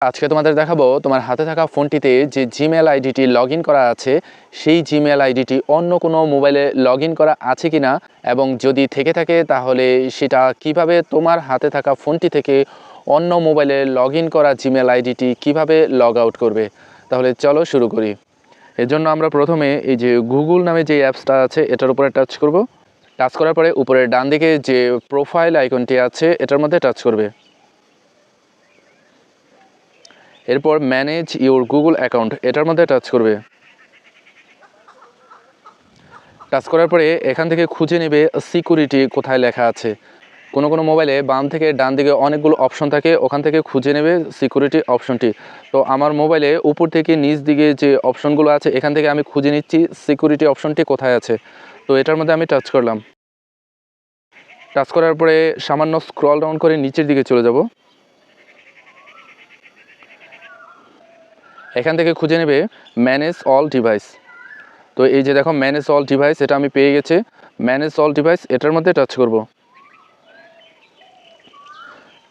আজকে তোমাদের দেখাবো তোমার হাতে থাকা ফোনটিতে যে জিমেল আইডিটি লগ ইন করা আছে সেই জিমেল আইডিটি অন্য কোনো মোবাইলে লগ ইন করা আছে কিনা এবং যদি থেকে থাকে তাহলে সেটা কিভাবে তোমার হাতে থাকা ফোনটি থেকে অন্য মোবাইলে লগ ইন করা জিমেল আইডিটি কিভাবে লগ আউট করবে। তাহলে চলো শুরু করি। এর জন্য আমরা প্রথমে এই যে গুগল নামে যে অ্যাপসটা আছে এটার উপরে টাচ করব। টাচ করার পরে উপরে ডান দিকে যে প্রোফাইল আইকনটি আছে এটার মধ্যে টাচ করবে। এরপর ম্যানেজ ইউর গুগল অ্যাকাউন্ট এটার মধ্যে টাচ করবে। টাচ করার পরে এখান থেকে খুঁজে নেবে সিকিউরিটি কোথায় লেখা আছে। কোনো মোবাইলে বাম থেকে ডান দিকে অনেকগুলো অপশন থাকে, ওখান থেকে খুঁজে নেবে সিকিউরিটি অপশনটি। তো আমার মোবাইলে উপর থেকে নিচ দিকে যে অপশনগুলো আছে এখান থেকে আমি খুঁজে নিচ্ছি সিকিউরিটি অপশনটি কোথায় আছে। তো এটার মধ্যে আমি টাচ করলাম। টাচ করার পরে সামান্য স্ক্রল ডাউন করে নিচের দিকে চলে যাব। এখান থেকে খুঁজে নেবে ম্যানেজ অল ডিভাইস। তো এই যে দেখো ম্যানেজ অল ডিভাইস এটা আমি পেয়ে গেছি। ম্যানেজ অল ডিভাইস এটার মধ্যে টাচ করব।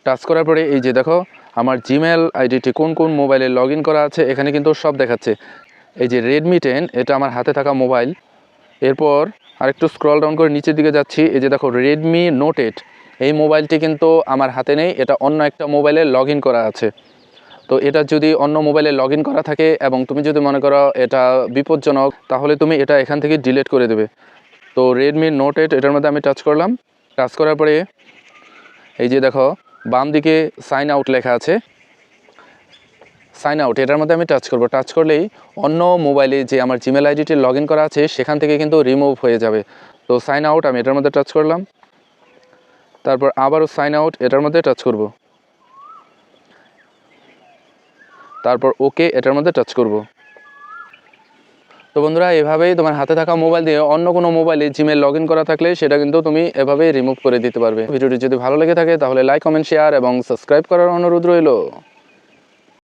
টাচ করার পরে এই যে দেখো আমার জিমেল আইডিটি কোন মোবাইলে লগ ইন করা আছে এখানে কিন্তু সব দেখাচ্ছে। এই যে রেডমি 10 এটা আমার হাতে থাকা মোবাইল। এরপর আরেকটু স্ক্রল ডাউন করে নিচের দিকে যাচ্ছি, এই যে দেখো রেডমি নোট 8 এই মোবাইলটি কিন্তু আমার হাতে নেই, এটা অন্য একটা মোবাইলে লগ ইন করা আছে। তো এটা যদি অন্য মোবাইলে লগ ইন করা থাকে এবং তুমি যদি মনে করো এটা বিপজ্জনক তাহলে তুমি এটা এখান থেকে ডিলিট করে দেবে। তো রেডমি নোট 8 এটার মধ্যে আমি টাচ করলাম। টাচ করার পরে এই যে দেখো বাম দিকে সাইন আউট লেখা আছে, সাইন আউট এটার মধ্যে আমি টাচ করব। টাচ করলেই অন্য মোবাইলে যে আমার জিমেল আইডিটি লগ ইন করা আছে সেখান থেকে কিন্তু রিমুভ হয়ে যাবে। তো সাইন আউট আমি এটার মধ্যে টাচ করলাম। তারপর আবারও সাইন আউট এটার মধ্যে টাচ করব। তারপর ওকে এটার মধ্যে টাচ করব। তো বন্ধুরা এভাবেই তোমার হাতে থাকা মোবাইল দিয়ে অন্য কোনো মোবাইলে জিমেল লগ ইন করা থাকলে সেটা কিন্তু তুমি এভাবেই রিমুভ করে দিতে পারবে। ভিডিওটি যদি ভালো লেগে থাকে তাহলে লাইক, কমেন্ট, শেয়ার এবং সাবস্ক্রাইব করার অনুরোধ রইল।